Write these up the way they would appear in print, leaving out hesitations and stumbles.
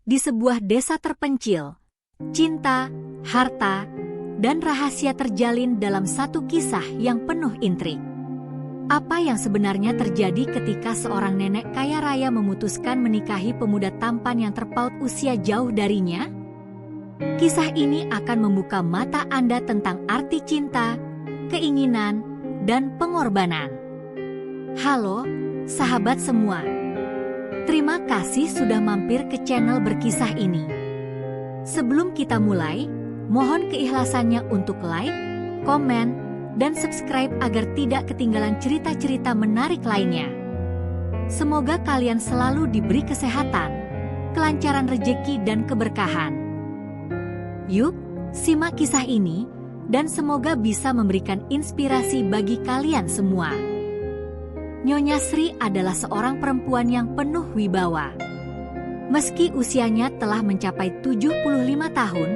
di sebuah desa terpencil, cinta, harta, dan rahasia terjalin dalam satu kisah yang penuh intrik. Apa yang sebenarnya terjadi ketika seorang nenek kaya raya memutuskan menikahi pemuda tampan yang terpaut usia jauh darinya? Kisah ini akan membuka mata Anda tentang arti cinta, keinginan, dan pengorbanan. Halo, sahabat semua. Terima kasih sudah mampir ke channel Berkisah ini. Sebelum kita mulai, mohon keikhlasannya untuk like, komen, dan subscribe agar tidak ketinggalan cerita-cerita menarik lainnya. Semoga kalian selalu diberi kesehatan, kelancaran rejeki, dan keberkahan. Yuk, simak kisah ini, dan semoga bisa memberikan inspirasi bagi kalian semua. Nyonya Sri adalah seorang perempuan yang penuh wibawa. Meski usianya telah mencapai 75 tahun,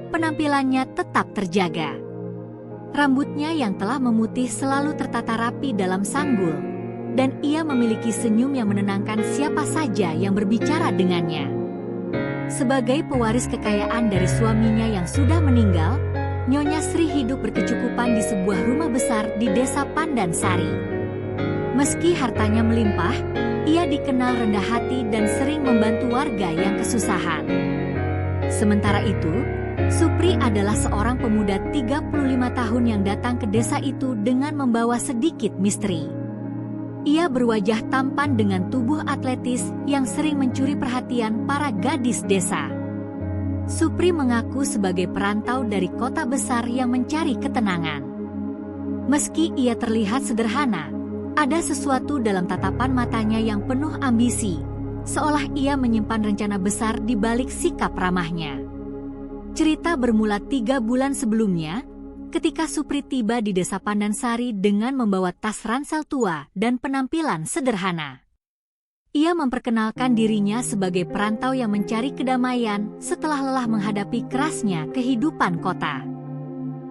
penampilannya tetap terjaga. Rambutnya yang telah memutih selalu tertata rapi dalam sanggul, dan ia memiliki senyum yang menenangkan siapa saja yang berbicara dengannya. Sebagai pewaris kekayaan dari suaminya yang sudah meninggal, Nyonya Sri hidup berkecukupan di sebuah rumah besar di desa Pandansari. Meski hartanya melimpah, ia dikenal rendah hati dan sering membantu warga yang kesusahan. Sementara itu, Supri adalah seorang pemuda 35 tahun yang datang ke desa itu dengan membawa sedikit misteri. Ia berwajah tampan dengan tubuh atletis yang sering mencuri perhatian para gadis desa. Supri mengaku sebagai perantau dari kota besar yang mencari ketenangan. Meski ia terlihat sederhana, ada sesuatu dalam tatapan matanya yang penuh ambisi, seolah ia menyimpan rencana besar di balik sikap ramahnya. Cerita bermula 3 bulan sebelumnya, ketika Supri tiba di desa Pandansari dengan membawa tas ransel tua dan penampilan sederhana. Ia memperkenalkan dirinya sebagai perantau yang mencari kedamaian setelah lelah menghadapi kerasnya kehidupan kota.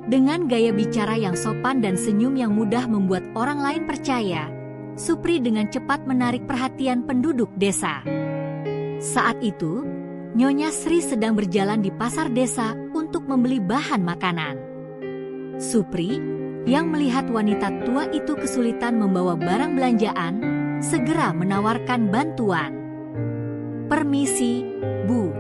Dengan gaya bicara yang sopan dan senyum yang mudah membuat orang lain percaya, Supri dengan cepat menarik perhatian penduduk desa. Saat itu, Nyonya Sri sedang berjalan di pasar desa untuk membeli bahan makanan. Supri, yang melihat wanita tua itu kesulitan membawa barang belanjaan, segera menawarkan bantuan. "Permisi, Bu.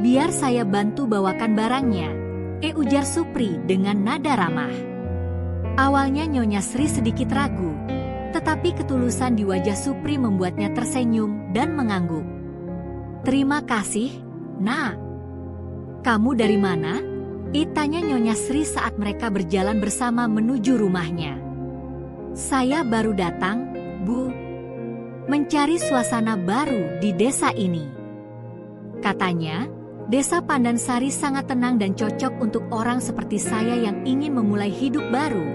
Biar saya bantu bawakan barangnya," ujar Supri dengan nada ramah. Awalnya Nyonya Sri sedikit ragu, tetapi ketulusan di wajah Supri membuatnya tersenyum dan mengangguk. "Terima kasih, Nak. Kamu dari mana?" tanya Nyonya Sri saat mereka berjalan bersama menuju rumahnya. "Saya baru datang, Bu. Mencari suasana baru di desa ini." Katanya, desa Pandansari sangat tenang dan cocok untuk orang seperti saya yang ingin memulai hidup baru,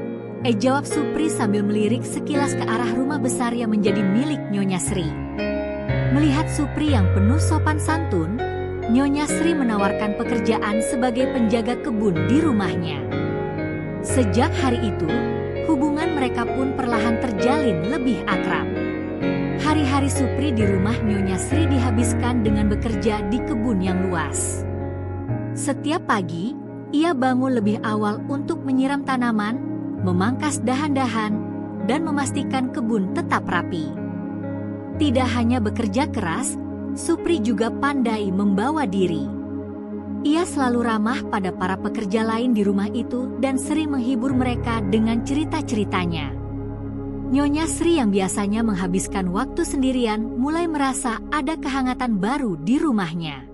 jawab Supri sambil melirik sekilas ke arah rumah besar yang menjadi milik Nyonya Sri. Melihat Supri yang penuh sopan santun, Nyonya Sri menawarkan pekerjaan sebagai penjaga kebun di rumahnya. Sejak hari itu, hubungan mereka pun perlahan terjalin lebih akrab. Hari-hari Supri di rumah Nyonya Sri dihabiskan dengan bekerja di kebun yang luas. Setiap pagi, ia bangun lebih awal untuk menyiram tanaman, memangkas dahan-dahan, dan memastikan kebun tetap rapi. Tidak hanya bekerja keras, Supri juga pandai membawa diri. Ia selalu ramah pada para pekerja lain di rumah itu dan sering menghibur mereka dengan cerita-ceritanya. Nyonya Sri yang biasanya menghabiskan waktu sendirian mulai merasa ada kehangatan baru di rumahnya.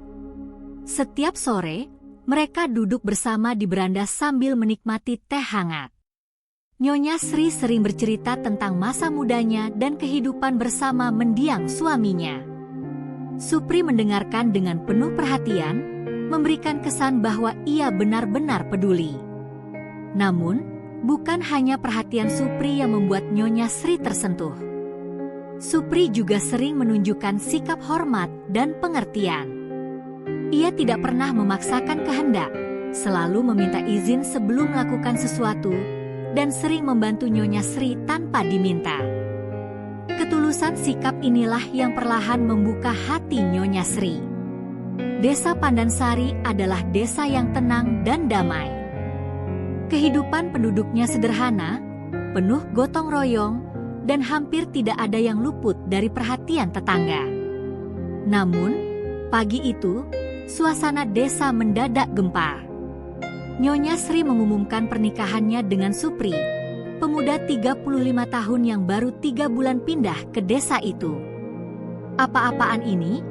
Setiap sore, mereka duduk bersama di beranda sambil menikmati teh hangat. Nyonya Sri sering bercerita tentang masa mudanya dan kehidupan bersama mendiang suaminya. Supri mendengarkan dengan penuh perhatian, memberikan kesan bahwa ia benar-benar peduli. Namun, bukan hanya perhatian Supri yang membuat Nyonya Sri tersentuh. Supri juga sering menunjukkan sikap hormat dan pengertian. Ia tidak pernah memaksakan kehendak, selalu meminta izin sebelum melakukan sesuatu, dan sering membantu Nyonya Sri tanpa diminta. Ketulusan sikap inilah yang perlahan membuka hati Nyonya Sri. Desa Pandansari adalah desa yang tenang dan damai. Kehidupan penduduknya sederhana, penuh gotong royong, dan hampir tidak ada yang luput dari perhatian tetangga. Namun, pagi itu, suasana desa mendadak gempar. Nyonya Sri mengumumkan pernikahannya dengan Supri, pemuda 35 tahun yang baru 3 bulan pindah ke desa itu. Apa-apaan ini?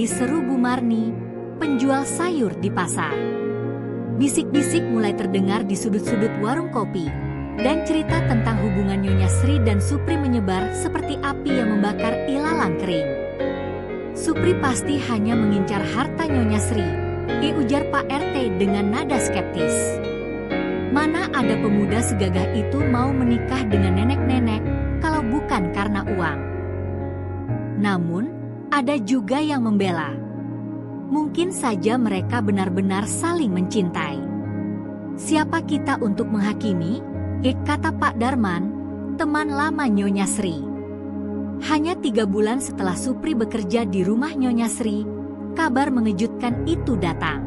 Seru Bu Marni, penjual sayur di pasar. Bisik-bisik mulai terdengar di sudut-sudut warung kopi, dan cerita tentang hubungan Nyonya Sri dan Supri menyebar seperti api yang membakar ilalang kering. Supri pasti hanya mengincar harta Nyonya Sri, ujar Pak RT dengan nada skeptis. Mana ada pemuda segagah itu mau menikah dengan nenek-nenek kalau bukan karena uang. Namun, ada juga yang membela. Mungkin saja mereka benar-benar saling mencintai. Siapa kita untuk menghakimi? Kata Pak Darman, teman lama Nyonya Sri. Hanya 3 bulan setelah Supri bekerja di rumah Nyonya Sri, kabar mengejutkan itu datang.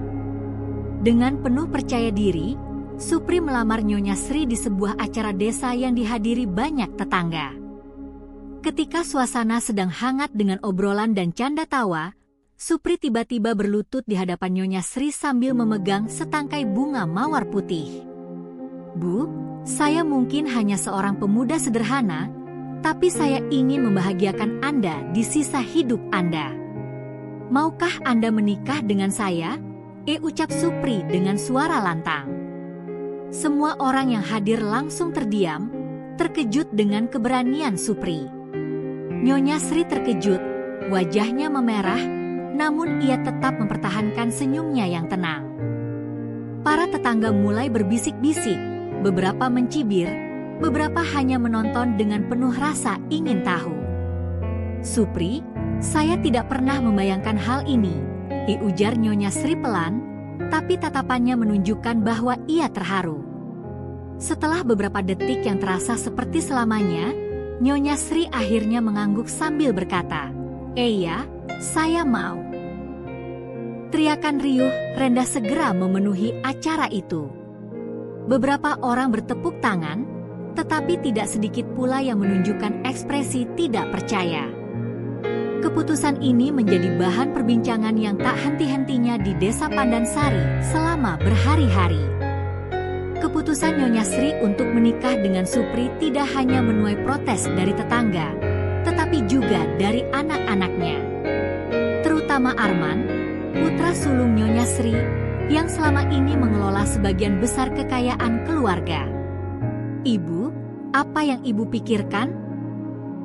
Dengan penuh percaya diri, Supri melamar Nyonya Sri di sebuah acara desa yang dihadiri banyak tetangga. Ketika suasana sedang hangat dengan obrolan dan canda tawa, Supri tiba-tiba berlutut di hadapan Nyonya Sri sambil memegang setangkai bunga mawar putih. Bu, saya mungkin hanya seorang pemuda sederhana, tapi saya ingin membahagiakan Anda di sisa hidup Anda. Maukah Anda menikah dengan saya? Ucap Supri dengan suara lantang. Semua orang yang hadir langsung terdiam, terkejut dengan keberanian Supri. Nyonya Sri terkejut, wajahnya memerah, namun ia tetap mempertahankan senyumnya yang tenang. Para tetangga mulai berbisik-bisik, beberapa mencibir, beberapa hanya menonton dengan penuh rasa ingin tahu. Supri, saya tidak pernah membayangkan hal ini, ujar Nyonya Sri pelan, tapi tatapannya menunjukkan bahwa ia terharu. Setelah beberapa detik yang terasa seperti selamanya, Nyonya Sri akhirnya mengangguk sambil berkata, "Iya, saya mau." Teriakan riuh rendah segera memenuhi acara itu. Beberapa orang bertepuk tangan, tetapi tidak sedikit pula yang menunjukkan ekspresi tidak percaya. Keputusan ini menjadi bahan perbincangan yang tak henti-hentinya di Desa Pandansari selama berhari-hari. Keputusan Nyonya Sri untuk menikah dengan Supri tidak hanya menuai protes dari tetangga, tetapi juga dari anak-anaknya. Terutama Arman, putra sulung Nyonya Sri, yang selama ini mengelola sebagian besar kekayaan keluarga. Ibu, apa yang ibu pikirkan?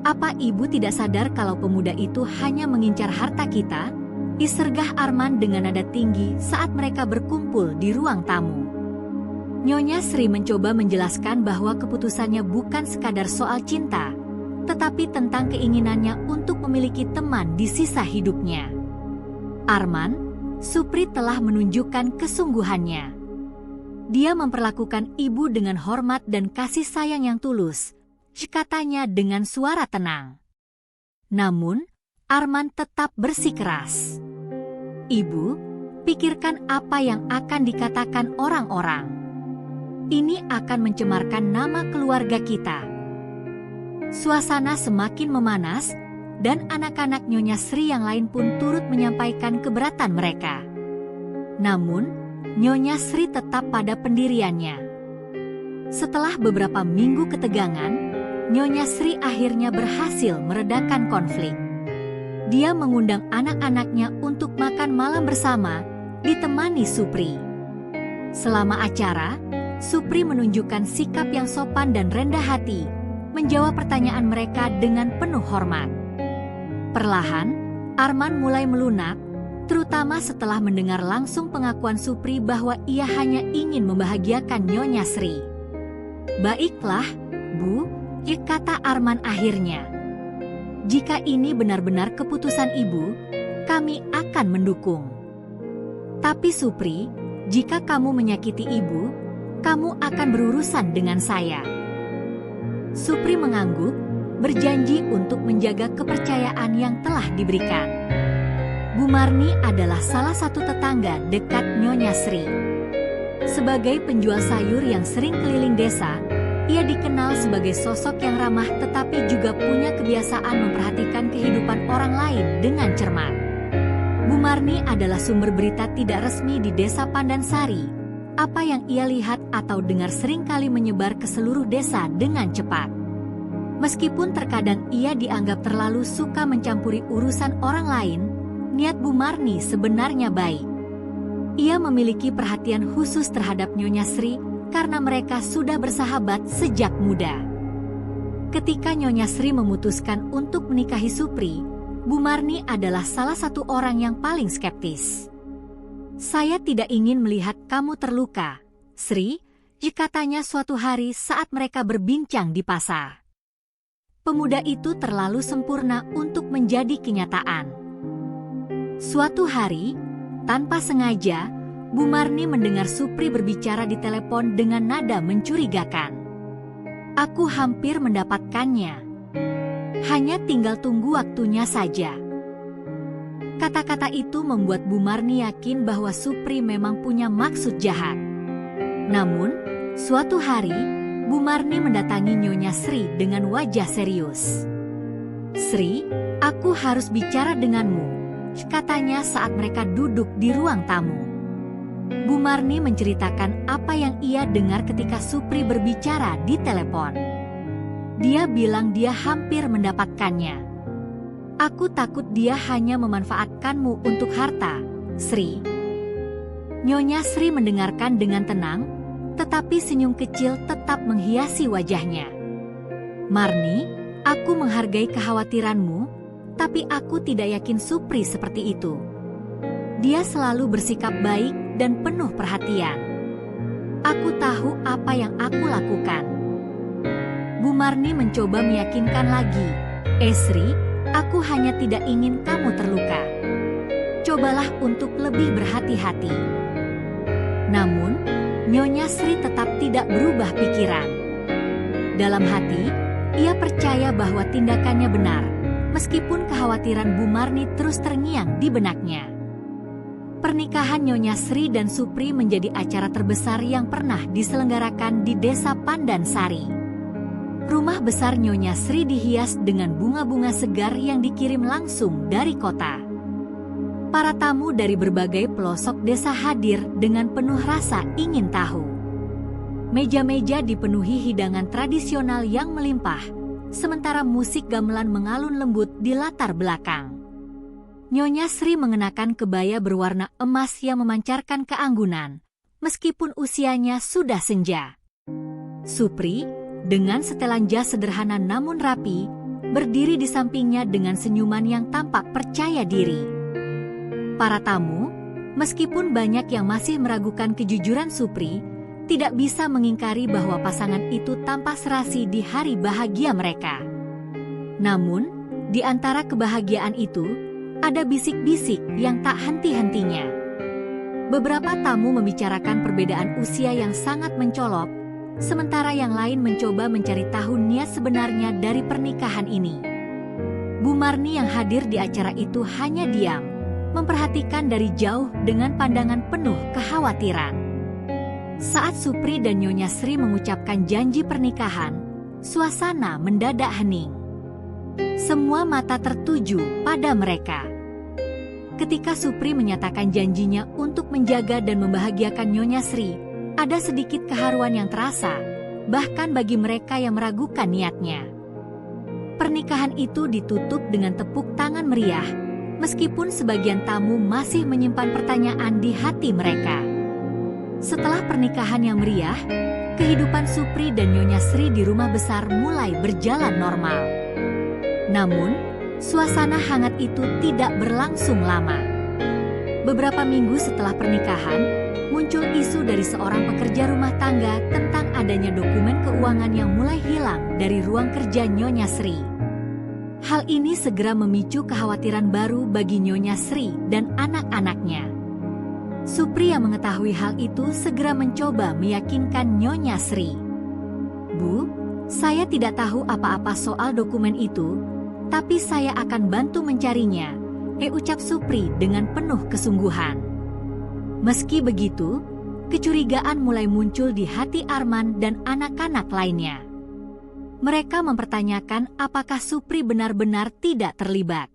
Apa ibu tidak sadar kalau pemuda itu hanya mengincar harta kita? Isergah Arman dengan nada tinggi saat mereka berkumpul di ruang tamu. Nyonya Sri mencoba menjelaskan bahwa keputusannya bukan sekadar soal cinta, tetapi tentang keinginannya untuk memiliki teman di sisa hidupnya. Arman, Supri telah menunjukkan kesungguhannya. Dia memperlakukan ibu dengan hormat dan kasih sayang yang tulus, katanya dengan suara tenang. Namun, Arman tetap bersikeras. Ibu, pikirkan apa yang akan dikatakan orang-orang. Ini akan mencemarkan nama keluarga kita. Suasana semakin memanas, dan anak-anak Nyonya Sri yang lain pun turut menyampaikan keberatan mereka. Namun, Nyonya Sri tetap pada pendiriannya. Setelah beberapa minggu ketegangan, Nyonya Sri akhirnya berhasil meredakan konflik. Dia mengundang anak-anaknya untuk makan malam bersama, ditemani Supri. Selama acara, Supri menunjukkan sikap yang sopan dan rendah hati, menjawab pertanyaan mereka dengan penuh hormat. Perlahan, Arman mulai melunak, terutama setelah mendengar langsung pengakuan Supri bahwa ia hanya ingin membahagiakan Nyonya Sri. "Baiklah, Bu," kata Arman akhirnya. "Jika ini benar-benar keputusan Ibu, kami akan mendukung. Tapi Supri, jika kamu menyakiti Ibu, kamu akan berurusan dengan saya." Supri mengangguk, berjanji untuk menjaga kepercayaan yang telah diberikan. Bu Marni adalah salah satu tetangga dekat Nyonya Sri. Sebagai penjual sayur yang sering keliling desa, ia dikenal sebagai sosok yang ramah tetapi juga punya kebiasaan memperhatikan kehidupan orang lain dengan cermat. Bu Marni adalah sumber berita tidak resmi di Desa Pandansari. Apa yang ia lihat atau dengar seringkali menyebar ke seluruh desa dengan cepat. Meskipun terkadang ia dianggap terlalu suka mencampuri urusan orang lain, niat Bu Marni sebenarnya baik. Ia memiliki perhatian khusus terhadap Nyonya Sri karena mereka sudah bersahabat sejak muda. Ketika Nyonya Sri memutuskan untuk menikahi Supri, Bu Marni adalah salah satu orang yang paling skeptis. "Saya tidak ingin melihat kamu terluka, Sri," katanya suatu hari saat mereka berbincang di pasar. Pemuda itu terlalu sempurna untuk menjadi kenyataan. Suatu hari, tanpa sengaja, Bu Marni mendengar Supri berbicara di telepon dengan nada mencurigakan. "Aku hampir mendapatkannya. Hanya tinggal tunggu waktunya saja." Kata-kata itu membuat Bu Marni yakin bahwa Supri memang punya maksud jahat. Namun, suatu hari, Bu Marni mendatangi Nyonya Sri dengan wajah serius. "Sri, aku harus bicara denganmu," katanya saat mereka duduk di ruang tamu. Bu Marni menceritakan apa yang ia dengar ketika Supri berbicara di telepon. Dia bilang dia hampir mendapatkannya. "Aku takut dia hanya memanfaatkanmu untuk harta, Sri." Nyonya Sri mendengarkan dengan tenang, tetapi senyum kecil tetap menghiasi wajahnya. "Marni, aku menghargai kekhawatiranmu, tapi aku tidak yakin Supri seperti itu. Dia selalu bersikap baik dan penuh perhatian. Aku tahu apa yang aku lakukan." Bu Marni mencoba meyakinkan lagi, "Sri, aku hanya tidak ingin kamu terluka. Cobalah untuk lebih berhati-hati." Namun, Nyonya Sri tetap tidak berubah pikiran. Dalam hati, ia percaya bahwa tindakannya benar, meskipun kekhawatiran Bu Marni terus terngiang di benaknya. Pernikahan Nyonya Sri dan Supri menjadi acara terbesar yang pernah diselenggarakan di Desa Pandansari. Rumah besar Nyonya Sri dihias dengan bunga-bunga segar yang dikirim langsung dari kota. Para tamu dari berbagai pelosok desa hadir dengan penuh rasa ingin tahu. Meja-meja dipenuhi hidangan tradisional yang melimpah, sementara musik gamelan mengalun lembut di latar belakang. Nyonya Sri mengenakan kebaya berwarna emas yang memancarkan keanggunan, meskipun usianya sudah senja. Supri, dengan setelan jas sederhana namun rapi, berdiri di sampingnya dengan senyuman yang tampak percaya diri. Para tamu, meskipun banyak yang masih meragukan kejujuran Supri, tidak bisa mengingkari bahwa pasangan itu tampak serasi di hari bahagia mereka. Namun, di antara kebahagiaan itu, ada bisik-bisik yang tak henti-hentinya. Beberapa tamu membicarakan perbedaan usia yang sangat mencolok, sementara yang lain mencoba mencari tahu niat sebenarnya dari pernikahan ini. Bu Marni yang hadir di acara itu hanya diam, memperhatikan dari jauh dengan pandangan penuh kekhawatiran. Saat Supri dan Nyonya Sri mengucapkan janji pernikahan, suasana mendadak hening. Semua mata tertuju pada mereka. Ketika Supri menyatakan janjinya untuk menjaga dan membahagiakan Nyonya Sri, ada sedikit keharuan yang terasa, bahkan bagi mereka yang meragukan niatnya. Pernikahan itu ditutup dengan tepuk tangan meriah, meskipun sebagian tamu masih menyimpan pertanyaan di hati mereka. Setelah pernikahan yang meriah, kehidupan Supri dan Nyonya Sri di rumah besar mulai berjalan normal. Namun, suasana hangat itu tidak berlangsung lama. Beberapa minggu setelah pernikahan, muncul isu dari seorang pekerja rumah tangga tentang adanya dokumen keuangan yang mulai hilang dari ruang kerja Nyonya Sri. Hal ini segera memicu kekhawatiran baru bagi Nyonya Sri dan anak-anaknya. Supri yang mengetahui hal itu segera mencoba meyakinkan Nyonya Sri. "Bu, saya tidak tahu apa-apa soal dokumen itu, tapi saya akan bantu mencarinya," ucap Supri dengan penuh kesungguhan. Meski begitu, kecurigaan mulai muncul di hati Arman dan anak-anak lainnya. Mereka mempertanyakan apakah Supri benar-benar tidak terlibat.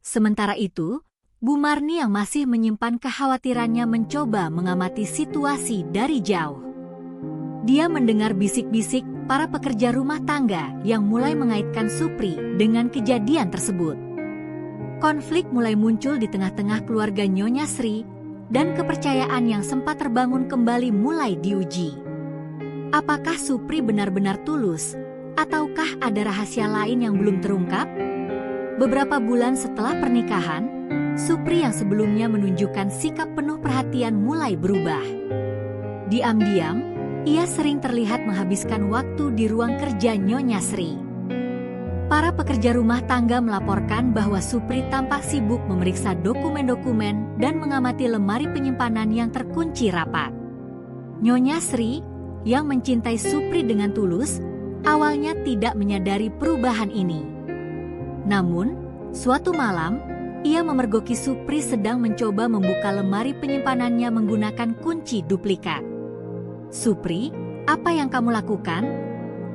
Sementara itu, Bu Marni yang masih menyimpan kekhawatirannya mencoba mengamati situasi dari jauh. Dia mendengar bisik-bisik para pekerja rumah tangga yang mulai mengaitkan Supri dengan kejadian tersebut. Konflik mulai muncul di tengah-tengah keluarga Nyonya Sri, dan kepercayaan yang sempat terbangun kembali mulai diuji. Apakah Supri benar-benar tulus, ataukah ada rahasia lain yang belum terungkap? Beberapa bulan setelah pernikahan, Supri yang sebelumnya menunjukkan sikap penuh perhatian mulai berubah. Diam-diam, ia sering terlihat menghabiskan waktu di ruang kerja Nyonya Sri. Para pekerja rumah tangga melaporkan bahwa Supri tampak sibuk memeriksa dokumen-dokumen dan mengamati lemari penyimpanan yang terkunci rapat. Nyonya Sri, yang mencintai Supri dengan tulus, awalnya tidak menyadari perubahan ini. Namun, suatu malam, ia memergoki Supri sedang mencoba membuka lemari penyimpanannya menggunakan kunci duplikat. "Supri, apa yang kamu lakukan?"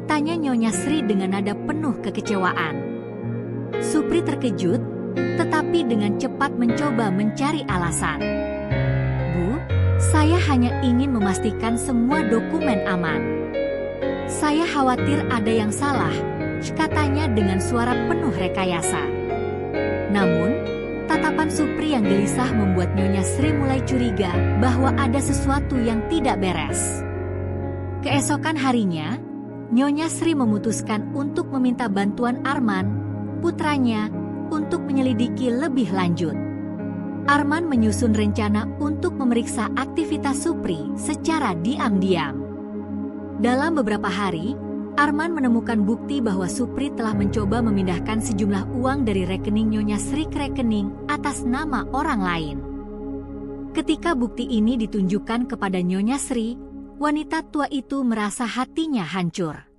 tanya Nyonya Sri dengan nada penuh kekecewaan. Supri terkejut, tetapi dengan cepat mencoba mencari alasan. "Bu, saya hanya ingin memastikan semua dokumen aman. Saya khawatir ada yang salah," katanya dengan suara penuh rekayasa. Namun, tatapan Supri yang gelisah membuat Nyonya Sri mulai curiga bahwa ada sesuatu yang tidak beres. Keesokan harinya, Nyonya Sri memutuskan untuk meminta bantuan Arman, putranya, untuk menyelidiki lebih lanjut. Arman menyusun rencana untuk memeriksa aktivitas Supri secara diam-diam. Dalam beberapa hari, Arman menemukan bukti bahwa Supri telah mencoba memindahkan sejumlah uang dari rekening Nyonya Sri ke rekening atas nama orang lain. Ketika bukti ini ditunjukkan kepada Nyonya Sri, wanita tua itu merasa hatinya hancur.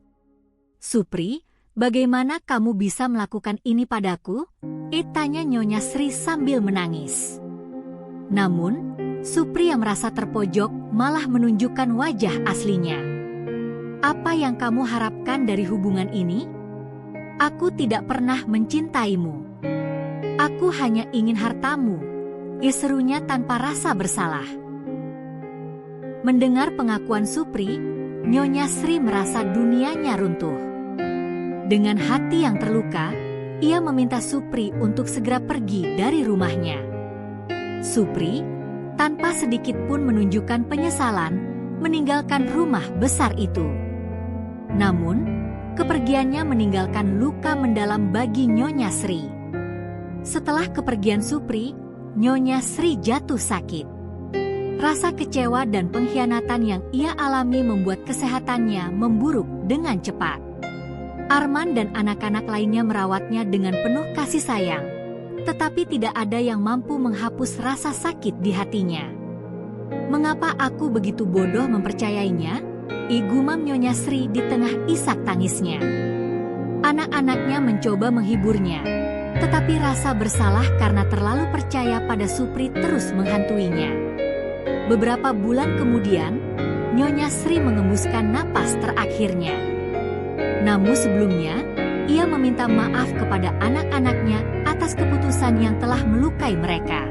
"Supri, bagaimana kamu bisa melakukan ini padaku?" tanya Nyonya Sri sambil menangis. Namun, Supri yang merasa terpojok malah menunjukkan wajah aslinya. "Apa yang kamu harapkan dari hubungan ini? Aku tidak pernah mencintaimu. Aku hanya ingin hartamu," serunya tanpa rasa bersalah. Mendengar pengakuan Supri, Nyonya Sri merasa dunianya runtuh. Dengan hati yang terluka, ia meminta Supri untuk segera pergi dari rumahnya. Supri, tanpa sedikit pun menunjukkan penyesalan, meninggalkan rumah besar itu. Namun, kepergiannya meninggalkan luka mendalam bagi Nyonya Sri. Setelah kepergian Supri, Nyonya Sri jatuh sakit. Rasa kecewa dan pengkhianatan yang ia alami membuat kesehatannya memburuk dengan cepat. Arman dan anak-anak lainnya merawatnya dengan penuh kasih sayang, tetapi tidak ada yang mampu menghapus rasa sakit di hatinya. "Mengapa aku begitu bodoh mempercayainya?" gumam Nyonya Sri di tengah isak tangisnya. Anak-anaknya mencoba menghiburnya, tetapi rasa bersalah karena terlalu percaya pada Supri terus menghantuinya. Beberapa bulan kemudian, Nyonya Sri mengembuskan napas terakhirnya. Namun sebelumnya, ia meminta maaf kepada anak-anaknya atas keputusan yang telah melukai mereka.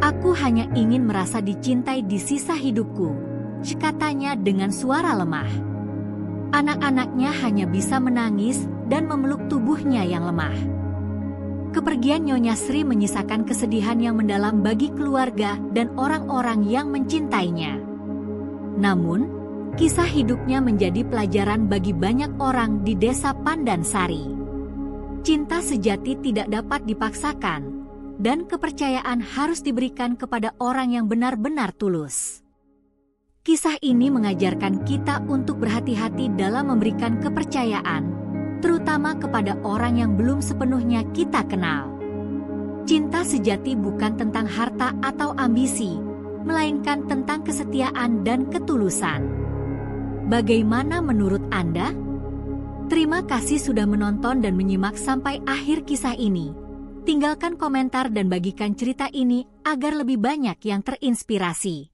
"Aku hanya ingin merasa dicintai di sisa hidupku," katanya dengan suara lemah. Anak-anaknya hanya bisa menangis dan memeluk tubuhnya yang lemah. Kepergian Nyonya Sri menyisakan kesedihan yang mendalam bagi keluarga dan orang-orang yang mencintainya. Namun, kisah hidupnya menjadi pelajaran bagi banyak orang di desa Pandansari. Cinta sejati tidak dapat dipaksakan, dan kepercayaan harus diberikan kepada orang yang benar-benar tulus. Kisah ini mengajarkan kita untuk berhati-hati dalam memberikan kepercayaan, terutama kepada orang yang belum sepenuhnya kita kenal. Cinta sejati bukan tentang harta atau ambisi, melainkan tentang kesetiaan dan ketulusan. Bagaimana menurut Anda? Terima kasih sudah menonton dan menyimak sampai akhir kisah ini. Tinggalkan komentar dan bagikan cerita ini agar lebih banyak yang terinspirasi.